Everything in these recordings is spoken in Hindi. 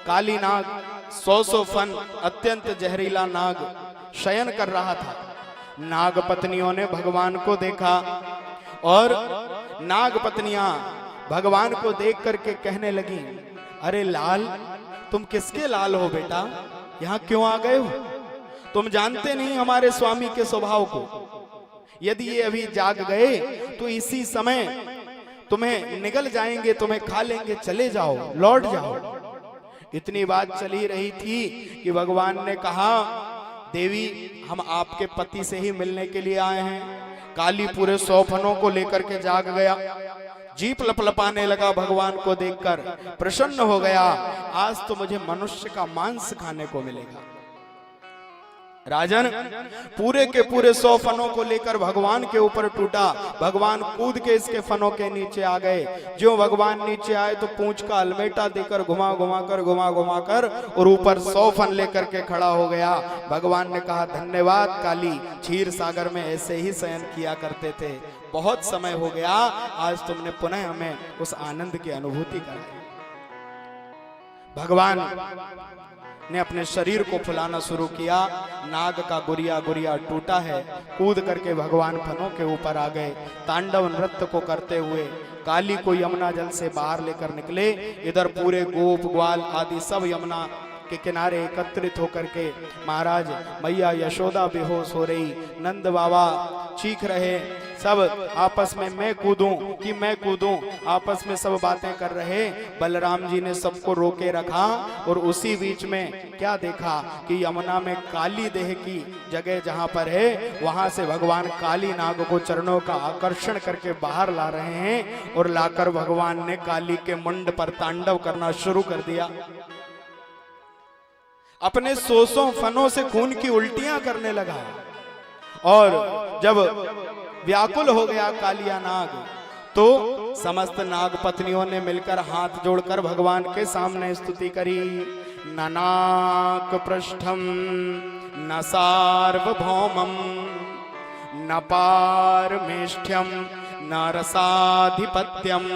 काली नाग 100 फन अत्यंत जहरीला नाग शयन कर रहा था। नाग पत्नियों ने भगवान को देखा और नाग पत्नियां भगवान को देख करके कहने लगी, अरे लाल, तुम किसके लाल हो बेटा, यहां क्यों आ गए हो? तुम जानते नहीं हमारे स्वामी के स्वभाव को। यदि ये अभी जाग गए तो इसी समय तुम्हें निगल जाएंगे, तुम्हें खा लेंगे, चले जाओ, लौट जाओ। इतनी बात चली रही थी कि भगवान ने कहा, देवी हम आपके पति से ही मिलने के लिए आए हैं। काली पूरे 100 फनों को लेकर के जाग गया, जीप लपलपाने लगा, भगवान को देखकर प्रसन्न हो गया, आज तो मुझे मनुष्य का मांस खाने को मिलेगा। राजन पूरे के पूरे 100 फनों को लेकर भगवान के ऊपर टूटा। भगवान कूद के इसके फनों के नीचे आ गए। जो भगवान नीचे आए तो पूंछ का अलमेटा देकर घुमा घुमा कर और ऊपर 100 फन लेकर के खड़ा हो गया। भगवान ने कहा, धन्यवाद काली, क्षीर सागर में ऐसे ही शयन किया करते थे, बहुत समय हो गया, आज तुमने पुनः हमें उस आनंद की अनुभूति कराई। भगवान ने अपने शरीर को फुलाना शुरू किया। नाग का गुरिया गुरिया टूटा है। कूद करके भगवान फनों के ऊपर आ गए। तांडव नृत्य को करते हुए काली को यमुना जल से बाहर लेकर निकले। इधर पूरे गोप ग्वाल आदि सब यमुना के किनारे एकत्रित होकर के महाराज मैया यशोदा बेहोश हो रही, नंद बाबा चीख रहे, सब आपस में मैं कूदूं कि मैं कूदूं, आपस में सब बातें कर रहे। बलराम जी ने सबको रोके रखा और उसी बीच में क्या देखा कि यमुना में काली देह की जगह जहां पर है वहां से भगवान काली नाग को चरणों का आकर्षण करके बाहर ला रहे हैं और लाकर भगवान ने काली के मुंड पर तांडव करना शुरू कर दिया। अपने 100 फनों से खून की उल्टियां करने लगा और जब व्याकुल हो गया कालिया नाग तो समस्त नाग पत्नियों ने मिलकर हाथ जोड़कर भगवान के सामने स्तुति करी। न नाक पृष्ठम न सार्वभौमम न पारमेष्ठ्यम न रसाधिपत्यम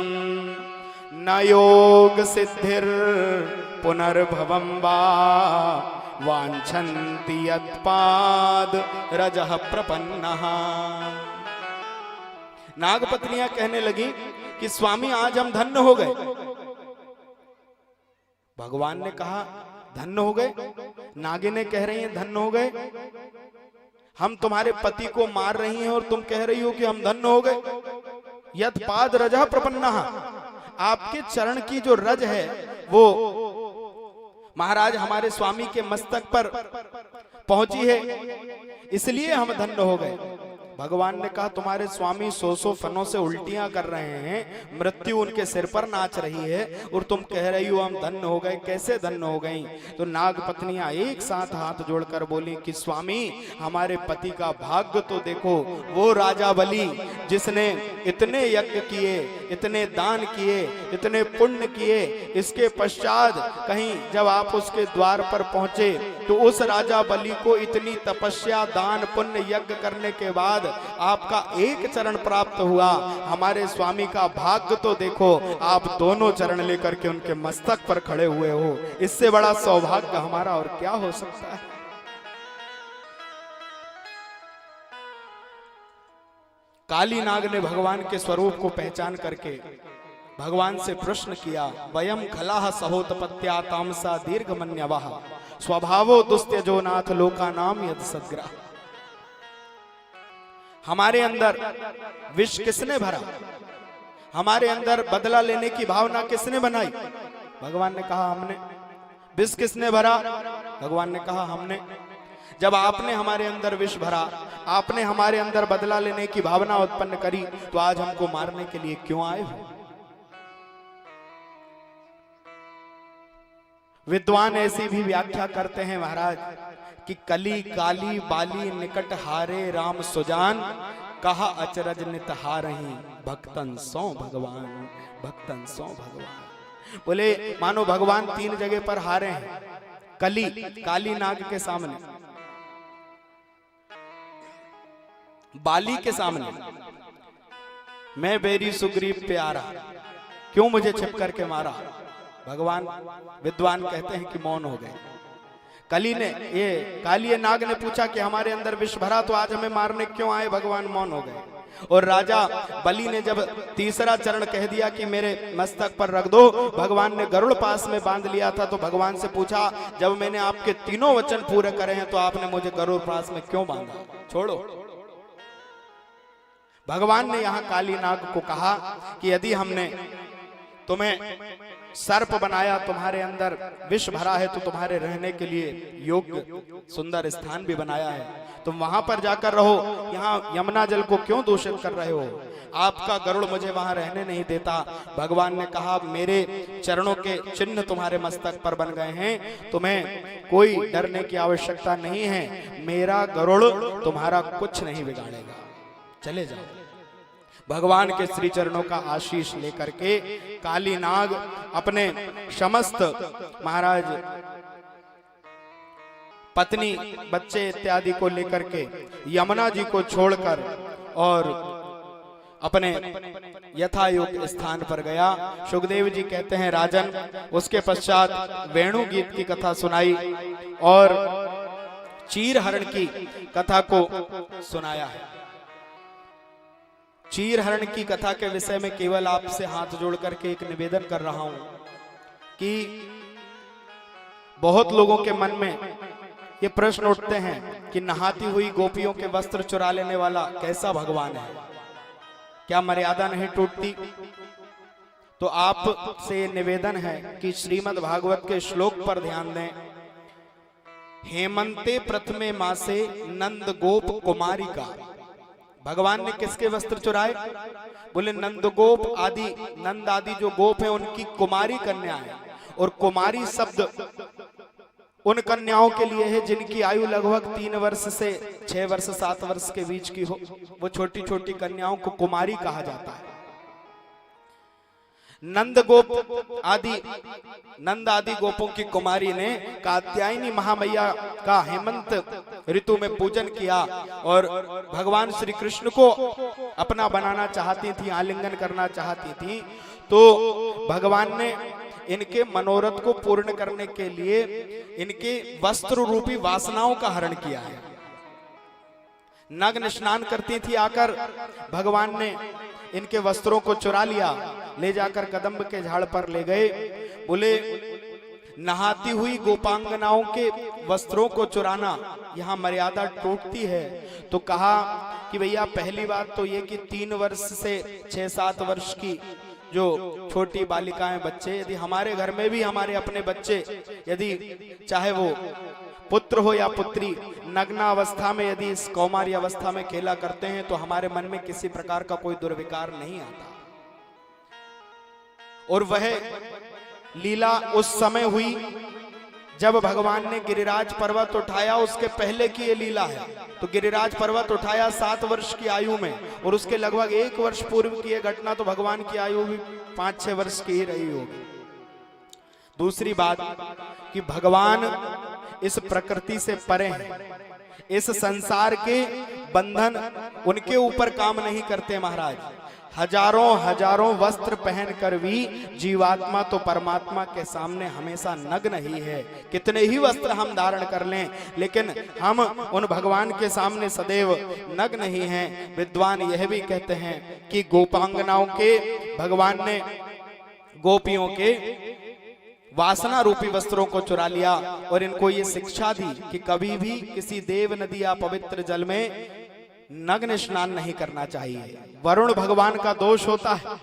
न योग सिद्धिर पुनर्भवम वा वांछन्ति यत्पाद रजः प्रपन्नः। नागपत्नियां कहने लगी कि स्वामी आज हम धन्य हो गए। भगवान ने कहा, धन्य हो गए? नागिनें कह रही हैं धन्य हो गए। हम तुम्हारे पति को मार रही हैं और तुम कह रही हो कि हम धन्य हो गए। यत्पाद रजः प्रपन्नः, आपके चरण की जो रज है वो महाराज हमारे स्वामी के मस्तक पर पहुंची है, इसलिए हम धन्य हो गए। भगवान ने कहा, तुम्हारे स्वामी 100 फनों से उल्टियां कर रहे हैं, मृत्यु उनके सिर पर नाच रही है और तुम कह रही हो हम धन्य हो गए, कैसे धन्य हो गई? तो नाग पत्नियां एक साथ हाथ जोड़कर बोली कि स्वामी हमारे पति का भाग्य तो देखो, वो राजा बलि जिसने इतने यज्ञ किए, इतने दान किए, इतने पुण्य किए, इसके पश्चात कहीं जब आप उसके द्वार पर पहुंचे तो उस राजा बलि को इतनी तपस्या, दान, पुण्य, यज्ञ करने के बाद आपका एक चरण प्राप्त हुआ। हमारे स्वामी का भाग्य तो देखो, आप दोनों चरण लेकर के उनके मस्तक पर खड़े हुए हो, इससे बड़ा सौभाग्य हमारा और क्या हो सकता है? काली नाग ने भगवान के स्वरूप को पहचान करके भगवान से प्रश्न किया, वयम खलाह सहोतपत्या तामसा दीर्घमन्यवः स्वभावो दुस्त्यजो नाथ लोका नाम यद सद्ग्रह। हमारे अंदर विष किसने भरा? हमारे अंदर बदला लेने की भावना किसने बनाई? भगवान ने कहा हमने। विष किसने भरा? भगवान ने कहा हमने। जब आपने हमारे अंदर विष भरा, आपने हमारे अंदर बदला लेने की भावना उत्पन्न करी, तो आज हमको मारने के लिए क्यों आए हो? विद्वान ऐसी भी व्याख्या करते हैं महाराज कि कली काली बाली निकट हारे राम सुजान, कहा अचरज नित हारही भक्तन सो भगवान, भक्तन सो भगवान। बोले मानो भगवान 3 जगह पर हारे हैं। कली काली नाग के सामने, बाली के सामने, मैं बेरी सुग्रीव प्यारा, क्यों मुझे छिप करके मारा? भगवान विद्वान कहते हैं कि मौन हो गए। काली नाग ने पूछा कि हमारे अंदर विष भरा तो आज हमें मारने क्यों आए? भगवान मौन हो गए। और राजा बलि ने जब तीसरा चरण कह दिया कि मेरे मस्तक पर रख दो, भगवान ने गरुड़ पास में बांध लिया था, तो भगवान से पूछा जब मैंने आपके तीनों वचन पूरे करे हैं तो आपने मुझे गरुड़ पास में क्यों बांधा? छोड़ो। भगवान ने यहां काली नाग को कहा कि यदि हमने तुम्हें सर्प बनाया, तुम्हारे अंदर विष भरा है, तो तुम्हारे रहने के लिए योग्य सुंदर स्थान भी बनाया है, तुम वहां पर जाकर रहो, यहाँ यमुना जल को क्यों दूषित कर रहे हो? आपका गरुड़ मुझे वहां रहने नहीं देता। भगवान ने कहा मेरे चरणों के चिन्ह तुम्हारे मस्तक पर बन गए हैं, तुम्हें कोई डरने की आवश्यकता नहीं है, मेरा गरुड़ तुम्हारा कुछ नहीं बिगाड़ेगा, चले जाओ। भगवान के श्री चरणों का आशीष लेकर के काली नाग अपने समस्त महाराज पत्नी बच्चे इत्यादि को लेकर के यमुना जी को छोड़कर और अपने यथायोग्य स्थान पर गया। सुखदेव जी कहते हैं राजन, उसके पश्चात वेणु गीत की कथा सुनाई और चीर हरण की कथा को सुनाया है। चीर हरण की कथा के विषय में केवल आपसे हाथ जोड़ करके एक निवेदन कर रहा हूं कि बहुत लोगों के मन में ये प्रश्न उठते हैं कि नहाती हुई गोपियों के वस्त्र चुरा लेने वाला कैसा भगवान है, क्या मर्यादा नहीं टूटती? तो आपसे निवेदन है कि श्रीमद् भागवत के श्लोक पर ध्यान दें। हेमंते प्रथमे मासे नंद गोप कुमारी का, भगवान ने किसके वस्त्र चुराए? बोले नंद गोप आदि, नंद आदि जो गोप हैं उनकी कुमारी कन्या है। और कुमारी शब्द उन कन्याओं के लिए है जिनकी आयु लगभग 3 वर्ष से 6 वर्ष 7 वर्ष के बीच की हो, वो छोटी छोटी कन्याओं को कुमारी कहा जाता है। नंद आदि गोपों की कुमारी ने कात्यायनी महामैया का हेमंत ऋतु में पूजन किया और भगवान श्री कृष्ण को अपना बनाना चाहती थी, आलिंगन करना चाहती थी। तो भगवान ने इनके मनोरथ को पूर्ण करने के लिए इनके वस्त्र रूपी वासनाओं का हरण किया है। नग्न स्नान करती थी आकर, भगवान ने इनके वस्त्रों को चुरा लिया, ले जाकर कदम्ब के झाड़ पर ले गए। बोले नहाती हुई गोपांगनाओं के वस्त्रों को चुराना यहाँ मर्यादा टूटती है। तो कहा कि भैया पहली बात तो ये कि 3 वर्ष से 6-7 वर्ष की जो छोटी बालिकाएं, बच्चे, यदि हमारे घर में भी हमारे अपने बच्चे, यदि चाहे वो पुत्र हो या पुत्री, नग्ना अवस्था में यदि इस कौमारी अवस्था में खेला करते हैं तो हमारे मन में किसी प्रकार का कोई दुर्विकार नहीं आता। और वह लीला उस समय हुई जब भगवान ने गिरिराज पर्वत उठाया, उसके पहले की ये लीला है। तो गिरिराज पर्वत उठाया 7 वर्ष की आयु में, और उसके लगभग 1 वर्ष पूर्व की यह घटना, तो भगवान की आयु भी 5-6 वर्ष की ही रही होगी। दूसरी बात कि भगवान इस प्रकृति से परे हैं, इस संसार के बंधन उनके ऊपर काम नहीं करते महाराज। हजारों वस्त्र पहनकर भी जीवात्मा तो परमात्मा के सामने हमेशा नग्न ही है। कितने ही वस्त्र हम धारण कर लें, लेकिन हम उन भगवान के सामने सदैव नग्न ही हैं। विद्वान यह भी कहते हैं कि गोपांगनाओं के भगवान ने गोपियों के वासना रूपी वस्त्रों को चुरा लिया और इनको ये शिक्षा दी कि कभी भी किसी देव नदी या पवित्र जल में नग्न स्नान नहीं करना चाहिए, वरुण भगवान का दोष होता है।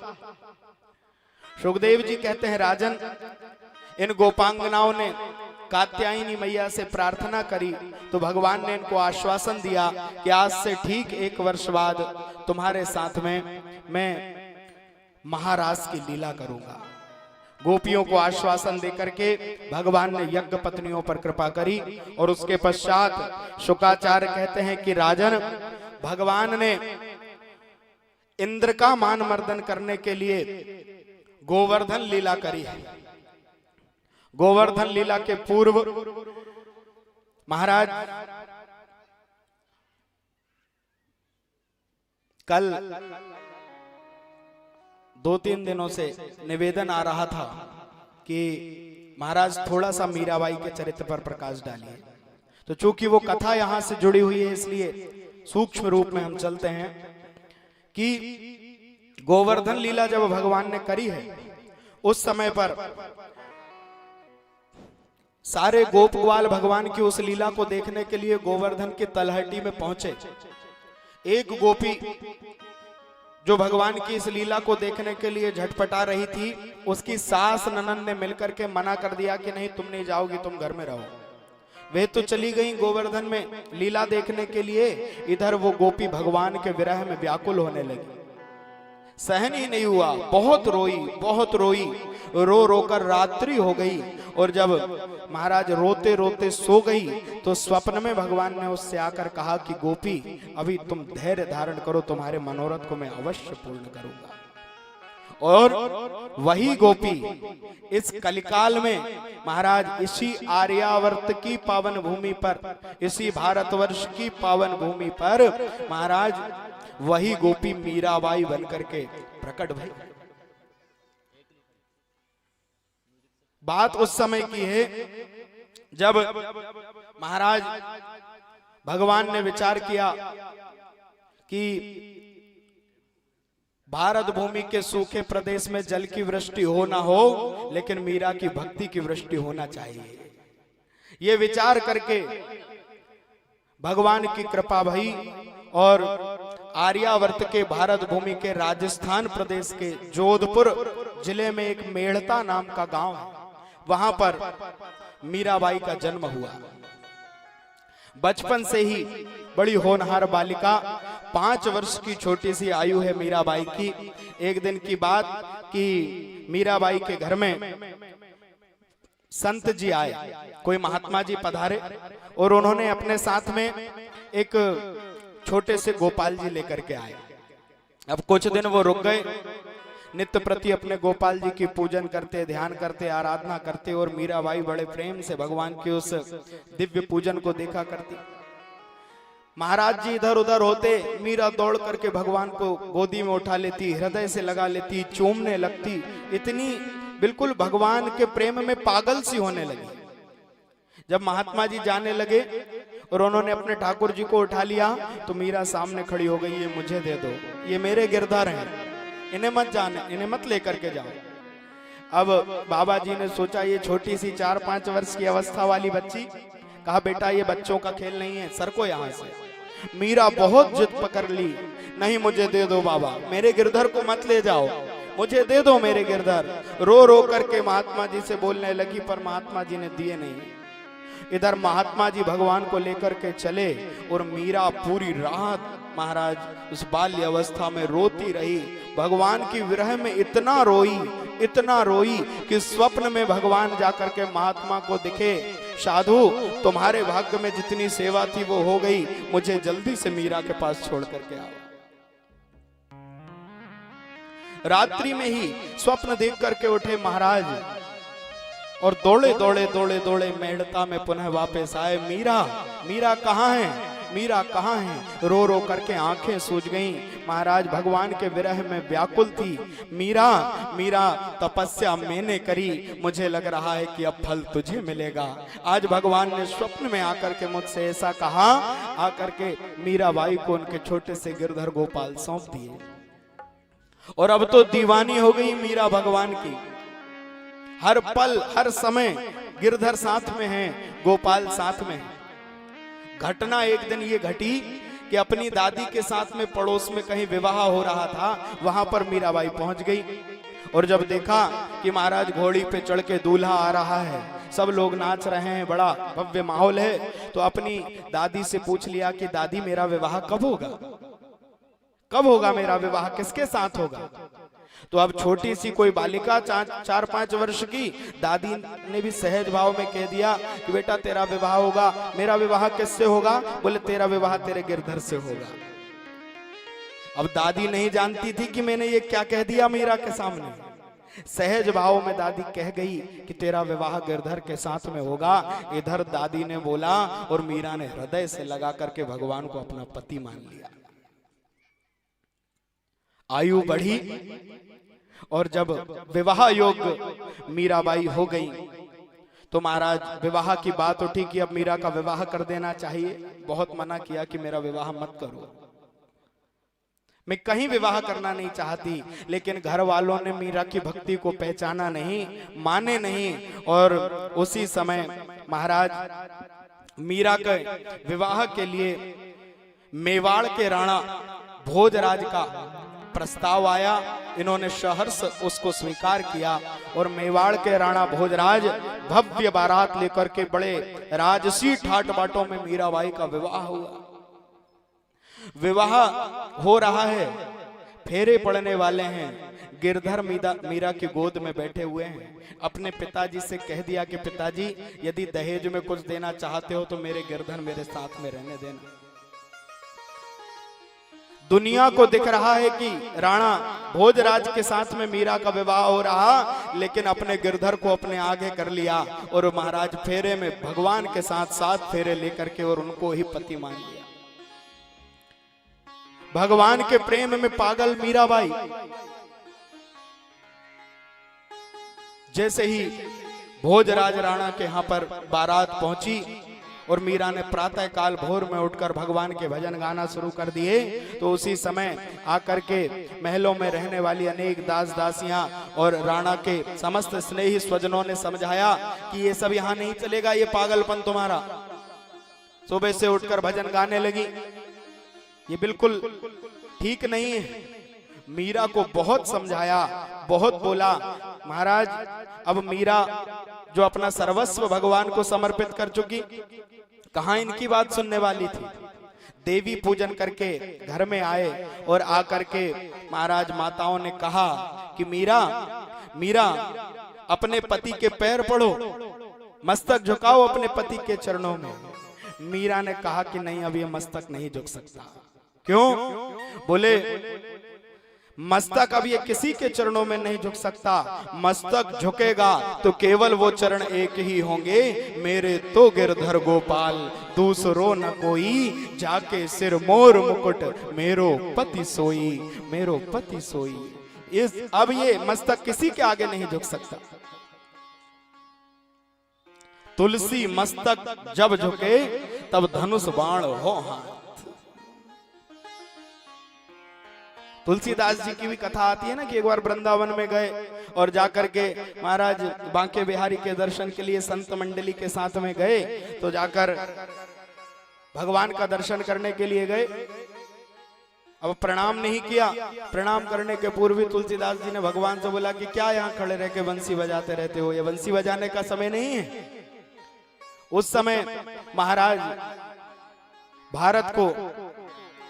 सुखदेव जी कहते हैं राजन, इन गोपांगनाओं ने कात्यायनी मैया से प्रार्थना करी तो भगवान ने इनको आश्वासन दिया कि आज से ठीक 1 वर्ष बाद तुम्हारे साथ में मैं महारास की लीला करूंगा। गोपियों को आश्वासन देकर के भगवान ने यज्ञ पत्नियों पर कृपा करी। और उसके पश्चात शुकाचार्य कहते हैं कि राजन, भगवान ने इंद्र का मान मर्दन करने के लिए गोवर्धन लीला करी है। गोवर्धन लीला के पूर्व महाराज कल 2-3 दिनों से निवेदन आ रहा था कि महाराज थोड़ा सा मीराबाई के चरित्र पर प्रकाश डालिए। तो चूंकि वो कथा यहां से जुड़ी हुई है इसलिए सूक्ष्म रूप में हम चलते हैं कि गोवर्धन लीला जब भगवान ने करी है उस समय पर सारे गोप ग्वाल भगवान की उस लीला को देखने के लिए गोवर्धन की तलहटी में पहुंचे। एक गोपी जो भगवान की इस लीला को देखने के लिए झटपटा रही थी, उसकी सास ननद ने मिलकर के मना कर दिया कि नहीं तुम नहीं जाओगी, तुम घर में रहो। वे तो चली गई गोवर्धन में लीला देखने के लिए, इधर वो गोपी भगवान के विरह में व्याकुल होने लगी। सहन ही नहीं हुआ, बहुत रोई, रो रो कर रात्रि हो गई। और जब महाराज रोते रोते सो गई तो स्वप्न में भगवान ने उससे आकर कहा कि गोपी अभी तुम धैर्य धारण करो, तुम्हारे मनोरथ को मैं अवश्य पूर्ण करूंगा। और वही गोपी इस कलिकाल में महाराज इसी आर्यावर्त की पावन भूमि पर, इसी भारतवर्ष की पावन भूमि पर महाराज वही गोपी मीराबाई बनकर के प्रकट भई। बात उस समय की है जब महाराज भगवान ने विचार किया कि भारत भूमि के सूखे प्रदेश में जल की वृष्टि हो ना हो, लेकिन मीरा की भक्ति की वृष्टि होना चाहिए। ये विचार करके भगवान की कृपा भई और आर्यावर्त के भारत भूमि के राजस्थान प्रदेश के जोधपुर जिले में एक मेड़ता नाम का गांव है, वहां पर मीराबाई का जन्म हुआ। बचपन से ही बड़ी होनहार बालिका, 5 वर्ष की छोटी सी आयु है मीराबाई की। एक दिन की बात कि मीराबाई के घर में संत जी आए, कोई महात्मा जी पधारे और उन्होंने अपने साथ में एक छोटे से गोपाल जी लेकर के आए। अब कुछ दिन वो रुक गए, नित्य प्रति अपने गोपाल जी की पूजन करते, ध्यान करते, आराधना करते और मीराबाई बड़े प्रेम से भगवान के उस दिव्य पूजन को देखा करती। महाराज जी इधर उधर होते, मीरा दौड़ करके भगवान को गोदी में उठा लेती, हृदय से लगा लेती, चूमने लगती, इतनी बिल्कुल भगवान के प्रेम में पागल सी होने लगी। जब महात्मा जी जाने लगे और उन्होंने अपने ठाकुर जी को उठा लिया तो मीरा सामने खड़ी हो गई, ये मुझे दे दो, ये मेरे गिरधर हैं, इन्हें मत जाने, इन्हें मत लेकर के जाओ। अब बाबा जी ने सोचा ये छोटी सी 4-5 वर्ष की अवस्था वाली बच्ची, कहा बेटा ये बच्चों का खेल नहीं है, सर को यहाँ से। मीरा बहुत जिद पकड़ ली, नहीं मुझे दे दो बाबा, मेरे गिरधर को मत ले जाओ, मुझे दे दो मेरे गिरधर। रो रो करके महात्मा जी से बोलने लगी, पर महात्मा जी ने दिए नहीं। इधर महात्मा जी भगवान को लेकर के चले और मीरा पूरी रात महाराज उस बाल्य अवस्था में रोती रही। भगवान की विरह में इतना रोई कि स्वप्न में भगवान जाकर के महात्मा को दिखे, साधु तुम्हारे भाग्य में जितनी सेवा थी वो हो गई, मुझे जल्दी से मीरा के पास छोड़ करके आओ। रात्रि में ही स्वप्न देख करके उठे महाराज और दौड़े मेड़ता में पुनः वापस आए। मीरा कहाँ है, मीरा कहाँ है? रो रो करके आंखें सूज गईं। महाराज भगवान के विरह में व्याकुल थी। मीरा तपस्या मैंने करी, मुझे लग रहा है कि अब फल तुझे मिलेगा। आज भगवान ने स्वप्न में आकर के मुझसे ऐसा कहा, आकर के मीराबाई को उनके छोटे से गिरधर गोपाल सौंप दिए और अब तो दीवानी हो गई मीरा भगवान की। हर पल हर समय गिरधर साथ में है, गोपाल साथ में है। घटना एक दिन ये घटी कि अपनी दादी के साथ में पड़ोस में कहीं विवाह हो रहा था, वहां पर मीराबाई पहुंच गई और जब देखा कि महाराज घोड़ी पे चढ़ के दूल्हा आ रहा है, सब लोग नाच रहे हैं, बड़ा भव्य माहौल है, तो अपनी दादी से पूछ लिया कि दादी मेरा विवाह कब होगा, कब होगा मेरा विवाह, किसके साथ होगा? तो अब छोटी सी कोई बालिका 4-5 वर्ष की, दादी ने भी सहज भाव में कह दिया कि बेटा तेरा विवाह होगा। मेरा विवाह किससे होगा? बोले तेरा विवाह तेरे गिरधर से होगा। अब दादी नहीं जानती थी कि मैंने ये क्या कह दिया मीरा के सामने। सहज भाव में दादी कह गई कि तेरा विवाह गिरधर के साथ में होगा। इधर दादी ने बोला और मीरा ने हृदय से लगा करके भगवान को अपना पति मान लिया। आयु बढ़ी, और जब विवाह योग्य मीराबाई हो गई तो महाराज विवाह की बात उठी कि अब मीरा का विवाह कर देना चाहिए। बहुत मना किया कि मेरा विवाह मत करो, मैं कहीं विवाह करना नहीं चाहती, लेकिन घर वालों ने मीरा की भक्ति को पहचाना नहीं, माने नहीं। और उसी समय महाराज मीरा के विवाह के लिए मेवाड़ के राणा भोजराज का प्रस्ताव आया। इन्होंने सहर्ष उसको स्वीकार किया और मेवाड़ के राणा भोजराज भव्य बारात लेकर के बड़े राजसी ठाट बाटों में मीराबाई का विवाह हुआ। विवाह हो रहा है, फेरे पड़ने वाले हैं, गिरधर मीरा की गोद में बैठे हुए हैं। अपने पिताजी से कह दिया कि पिताजी यदि दहेज में कुछ देना चाहते हो तो मेरे गिरधर मेरे साथ में रहने देना। दुनिया को दिख रहा है कि राणा भोजराज के साथ में मीरा का विवाह हो रहा, लेकिन अपने गिरधर को अपने आगे कर लिया और महाराज फेरे में भगवान के साथ 7 फेरे लेकर के और उनको ही पति मान लिया। भगवान के प्रेम में पागल मीराबाई जैसे ही भोजराज राणा के यहां पर बारात पहुंची और मीरा ने प्रातः काल भोर में उठकर भगवान के भजन गाना शुरू कर दिए, तो उसी समय आकर के महलों में रहने वाली अनेक दास दासियां और राणा के समस्त स्नेही स्वजनों ने समझाया कि ये सब यहाँ नहीं चलेगा, ये पागलपन तुम्हारा। सुबह से उठकर भजन गाने लगी, ये बिल्कुल ठीक नहीं है। मीरा को बहुत समझाया, बहुत बोला। महाराज अब मीरा जो अपना सर्वस्व भगवान को समर्पित कर चुकी, कहां इनकी बात सुनने वाली थी। देवी पूजन करके घर में आए और आकर के महाराज माताओं ने कहा कि मीरा मीरा अपने पति के पैर पड़ो, मस्तक झुकाओ अपने पति के चरणों में। मीरा ने कहा कि नहीं, अब ये मस्तक नहीं झुक सकता। क्यों? बोले मस्तक अब ये किसी के चरणों में नहीं झुक सकता। मस्तक झुकेगा तो केवल वो चरण एक ही होंगे, मेरे तो गिरधर गोपाल, दूसरो न कोई, जाके सिर मोर मुकुट, मेरो पति सोई, मेरो पति सोई। अब ये मस्तक किसी के आगे नहीं झुक सकता। तुलसी मस्तक जब झुके तब धनुष बाण हो हाथ। तुलसीदास जी की भी कथा आती है ना कि एक बार वृंदावन में गए और जाकर के महाराज बांके बिहारी के दर्शन के लिए संत मंडली के साथ में गए, तो जाकर भगवान का दर्शन करने के लिए गए। अब प्रणाम नहीं किया। प्रणाम करने के पूर्व ही तुलसीदास जी ने भगवान से बोला कि क्या यहाँ खड़े रह के बंसी बजाते रहते हो, ये बंसी बजाने का समय नहीं है। उस समय महाराज भारत को,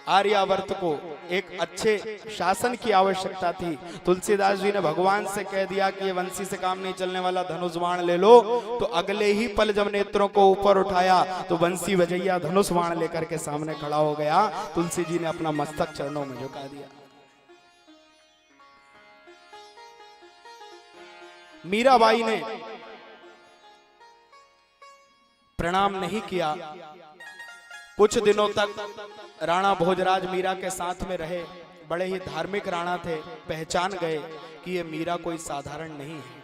आर्यावर्त को एक अच्छे शासन की आवश्यकता थी। तुलसीदास जी ने भगवान से कह दिया कि ये वंशी से काम नहीं चलने वाला, धनुष बाण ले लो। तो अगले ही पल जब नेत्रों को ऊपर उठाया तो वंशी बजैया धनुष बाण लेकर के सामने खड़ा हो गया। तुलसी जी ने अपना मस्तक चरणों में झुका दिया। मीराबाई ने प्रणाम नहीं किया। कुछ दिनों तक राणा भोजराज मीरा के साथ में रहे। बड़े ही धार्मिक राणा थे, पहचान गए कि ये मीरा कोई साधारण नहीं है,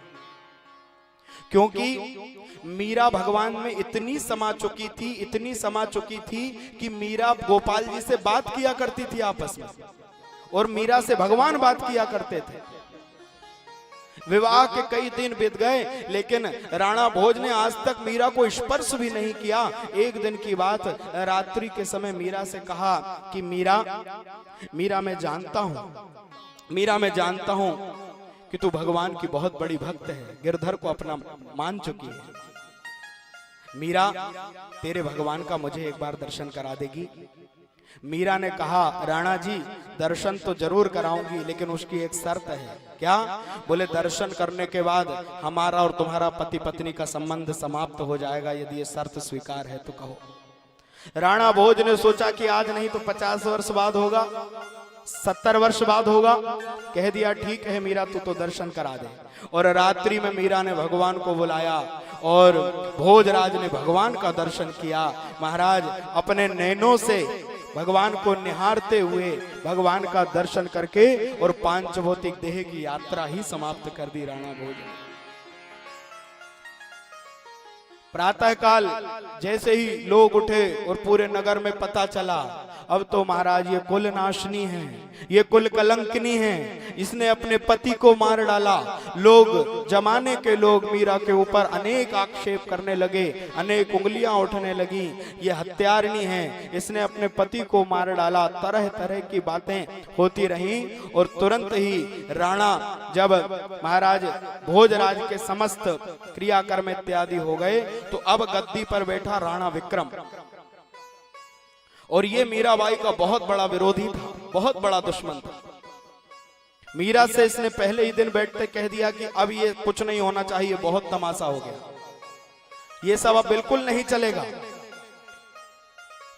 क्योंकि मीरा भगवान में इतनी समा चुकी थी, इतनी समा चुकी थी कि मीरा गोपाल जी से बात किया करती थी आपस में, और मीरा से भगवान बात किया करते थे। विवाह के कई दिन बीत गए, लेकिन राणा भोज ने आज तक मीरा को स्पर्श भी नहीं किया। एक दिन की बात, रात्रि के समय मीरा से कहा कि मीरा मैं जानता हूं कि तू भगवान की बहुत बड़ी भक्त है, गिरधर को अपना मान चुकी है। मीरा तेरे भगवान का मुझे एक बार दर्शन करा देगी? मीरा ने कहा राणा जी दर्शन तो जरूर कराऊंगी, लेकिन उसकी एक शर्त है। क्या? बोले दर्शन करने के बाद हमारा और तुम्हारा पति पत्नी का संबंध समाप्त हो जाएगा, यदि ये शर्त स्वीकार है तो कहो। राणा भोज ने सोचा कि आज नहीं तो 50 वर्ष बाद होगा, 70 वर्ष बाद होगा। कह दिया ठीक है मीरा, तू तो दर्शन करा दे। और रात्रि में मीरा ने भगवान को बुलाया और भोजराज ने भगवान का दर्शन किया। महाराज अपने नैनों से भगवान को निहारते हुए भगवान का दर्शन करके और पांच भौतिक देह की यात्रा ही समाप्त कर दी राणा भोज ने। प्रातः काल जैसे ही लोग उठे और पूरे नगर में पता चला अब तो महाराज ये कुल नाशनी है, ये कुल कलंकनी है, इसने अपने पति को मार डाला। लोग, जमाने के लोग मीरा के ऊपर अनेक आक्षेप करने लगे, अनेक उंगलियां उठने लगी, ये हत्यारिणी है, इसने अपने पति को मार डाला। तरह तरह की बातें होती रहीं और तुरंत ही राणा जब महाराज भोजराज के समस्त क्रियाकर्म इत्यादि हो गए तो अब गद्दी पर बैठा राणा विक्रम, और ये मीराबाई का बहुत बड़ा विरोधी था, बहुत बड़ा दुश्मन था। मीरा से इसने पहले ही दिन बैठते कह दिया कि अब ये कुछ नहीं होना चाहिए, बहुत तमाशा हो गया, ये सब अब बिल्कुल नहीं चलेगा।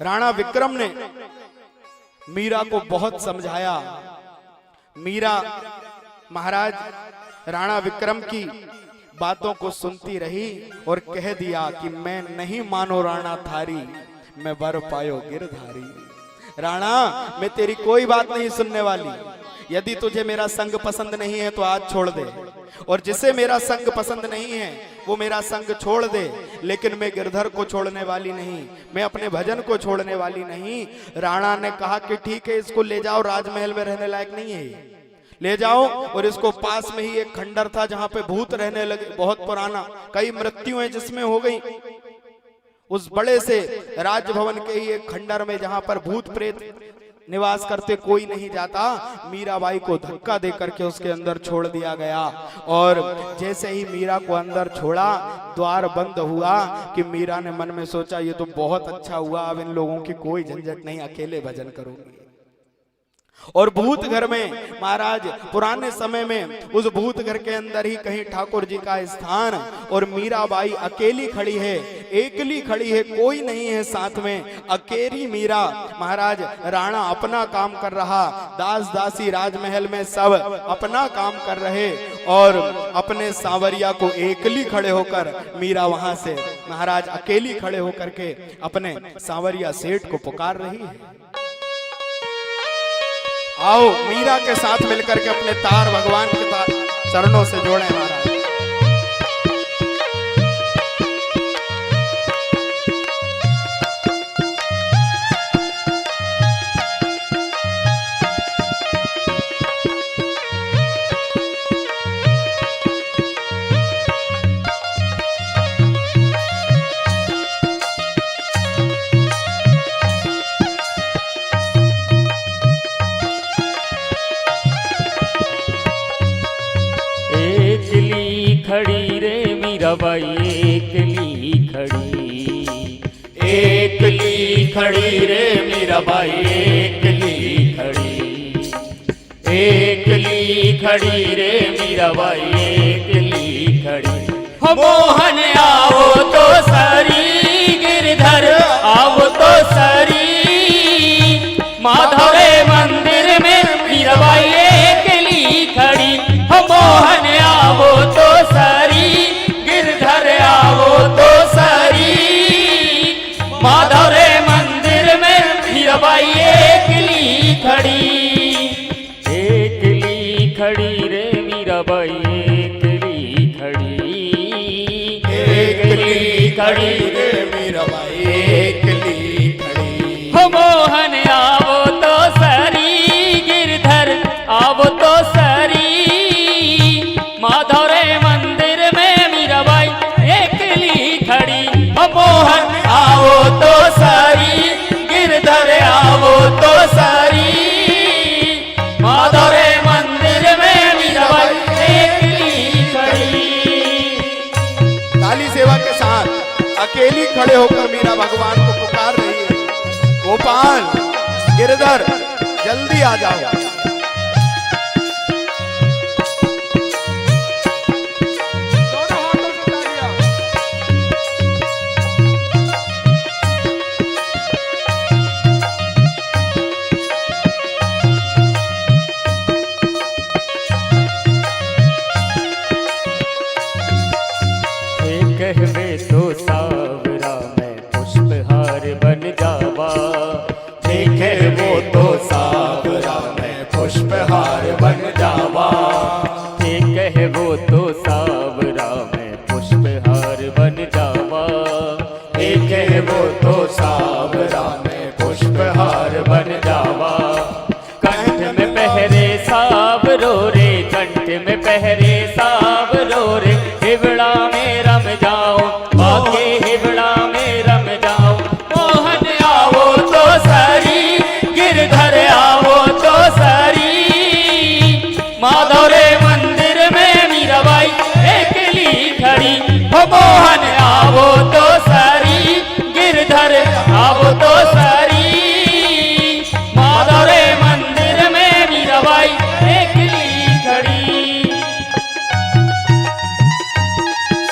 राणा विक्रम ने मीरा को बहुत समझाया। मीरा महाराज राणा विक्रम की बातों को सुनती रही और कह दिया कि मैं नहीं मानो राणा थारी, मैं वर पायो गिरधारी। राणा मैं तेरी कोई बात नहीं सुनने वाली, यदि तुझे मेरा संग पसंद नहीं है तो आज छोड़ दे, और जिसे मेरा संग पसंद नहीं है वो मेरा संग छोड़ दे, लेकिन मैं गिरधर को छोड़ने वाली नहीं, मैं अपने भजन को छोड़ने वाली नहीं। राणा ने कहा कि ठीक है, इसको ले जाओ, राजमहल में रहने लायक नहीं है, ले जाओ। और इसको पास में ही एक खंडर था जहां पे भूत रहने लगे, बहुत पुराना, कई मृत्युएं जिसमें हो गई, उस बड़े से राजभवन के ही एक खंडर में जहां पर भूत प्रेत निवास करते, कोई नहीं जाता। मीराबाई को धक्का देकर के उसके अंदर छोड़ दिया गया, और जैसे ही मीरा को अंदर छोड़ा द्वार बंद हुआ कि मीरा ने मन में सोचा ये तो बहुत अच्छा हुआ, अब इन लोगों की कोई झंझट नहीं, अकेले भजन करूंगी। और भूत घर में महाराज पुराने समय में उस भूत घर के अंदर ही कहीं ठाकुर जी का स्थान, और मीराबाई अकेली खड़ी है, एकली खड़ी है, कोई नहीं है साथ में, अकेली मीरा। महाराज राणा अपना काम कर रहा, दास दासी राजमहल में सब अपना काम कर रहे, और अपने सांवरिया को एकली खड़े होकर मीरा वहां से महाराज अकेली खड़े होकर के अपने सांवरिया सेठ को पुकार रही है। आओ मीरा के साथ मिलकर के अपने तार भगवान के चरणों से जोड़े महाराज। खड़ी रे मीराबाई एकली खड़ी, एकली खड़ी रे मीराबाई एकली खड़ी, एकली खड़ी रे मीराबाई एकली खड़ी। हो मोहन आओ तो सरी, गिरधर आओ तो सरी, माधव मंदिर में मीराबाई एकली खड़ी। हो मोहन आओ तो सरी, गिरधर आओ तो सरी, माधव मंदिर में मीराबाई एकली खड़ी, एकली खड़ी रे मीराबाई एकली खड़ी, एकली खड़ी रे मीराबाई एकली खड़ी। हो मोहन आओ तो सरी, गिरधर आओ तो सरी, माधव मंदिर में मीराबाई एकली खड़ी। मोहन आओ तो सारी, गिरधर आओ तो सारी, माधव मंदिर में मीराबाई एकली खड़ी। ताली सेवा के साथ अकेली खड़े होकर मीरा भगवान को पुकार रही है, गोपाल गिरधर जल्दी आ जाओ। कहवे तो सावरा मैं पुष्पहार बन जावा, देखे तो सावरा में पुष्पहार बन जावा। कंठ में पहरे सावरो रे, कंठ में पहरे सावरो रे, हिबड़ा में रम जाओ, बाके हिबड़ा में रम जाओ। मोहन आओ तो सरी, गिरधर आओ तो सरी, माधव रे मंदिर में मीराबाई अकेली खड़ी। हो मोहन आओ तो सरी, गिरधर आओ तो सरी, माधव रे मंदिर में मीराबाई अकेली खड़ी।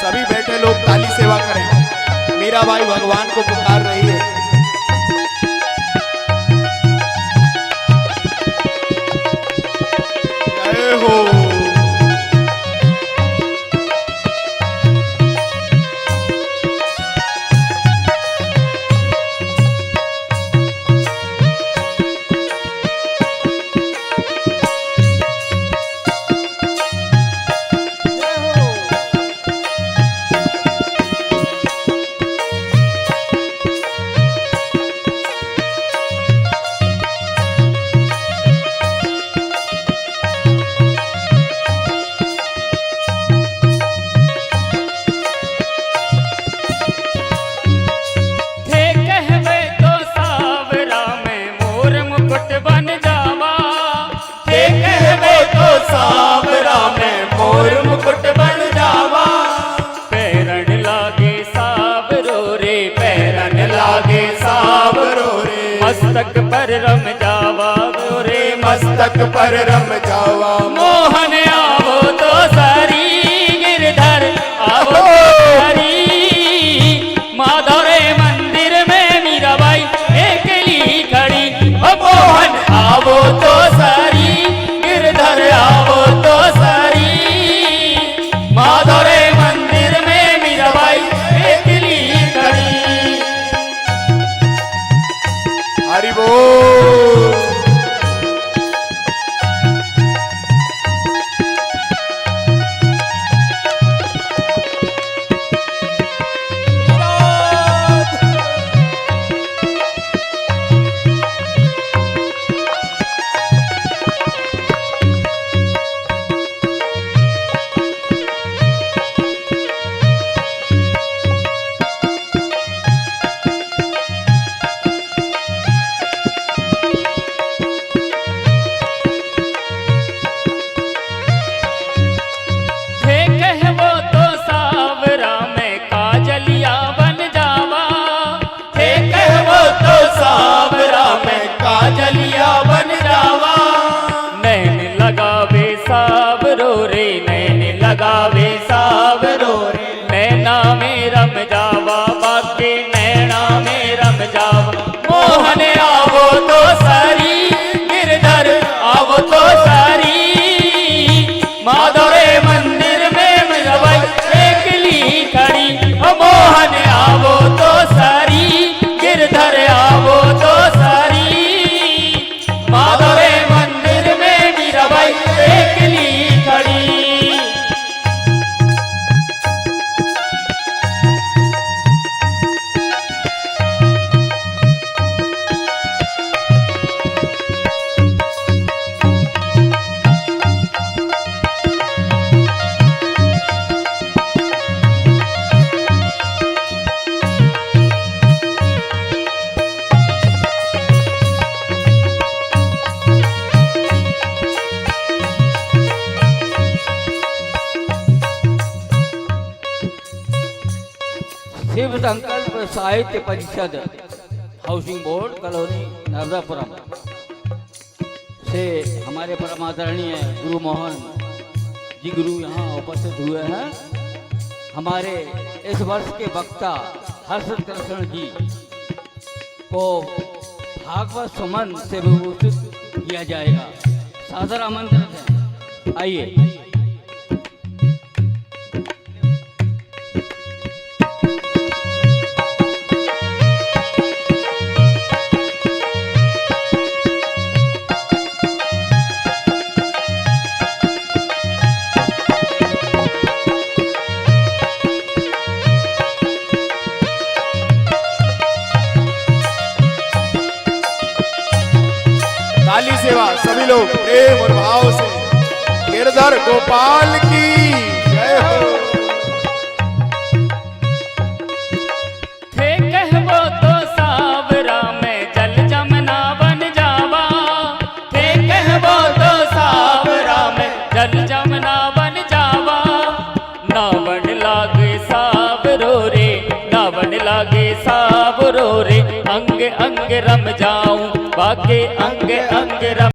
सभी बैठे लोग ताली सेवा करें। मीराबाई भगवान को पुकार रही है। जय हो। थे कहवे तो सावरा में मोर मुकुट बन जावा। थे कहवे तो सावरा में मोर मुकुट बन जावा। पैरन लागे सावरो रे, पैरन लागे सावरो रे, मस्तक पर रम जावा रे, मस्तक पर रम जावा। मोहन आवो तो सरी, गिरधर आवो तो सरी, माधव रे मंदिर में मीराबाई अकेली खड़ी। ओ मोहन आवो तो सरी, गिरधर आवो तो सरी, माधव रे मंदिर में मीराबाई अकेली खड़ी। हरि बोल। थे कहवो तो सावरा में काजलिया बन जावा। थे कहवो तो सावरा में काजलिया बन जावा। नैन लगावे सावरो रे, नैन लगावे सावरो रे, नैना में रम जावा, बाके नैना में रम जावा। मोहन आवो तो सरी, गिरधर आवो तो सरी, माधव रे मंदिर में मीराबाई अकेली खड़ी। ओ मोहन आवो तो सरी, गिरधर आवो तो सरी, माधव रे मंदिर में मीराबाई अकेली खड़ी। शिव संकल्प साहित्य परिषद, हाउसिंग बोर्ड, कॉलोनी नर्मदापुरम से हमारे परम आदरणीय गुरु मोहन जी गुरु यहाँ उपस्थित हुए हैं। हमारे इस वर्ष के वक्ता हर्षद कृष्ण जी को भागवत सुमन से विभूषित किया जाएगा। सादर आमंत्रित है, आइए। थाली सेवा सभी लोग प्रेम और भाव से गिरधर गोपाल की जय हो। थे कहबो तो सावरा में जल जमना बन जावा, थे कहबो तो सावरा में जल जमना बन जावा। नावन लागे सावरो रे, नावन लागे सावरो रे, अंग अंग रम जाऊं बाके अंग अंग रम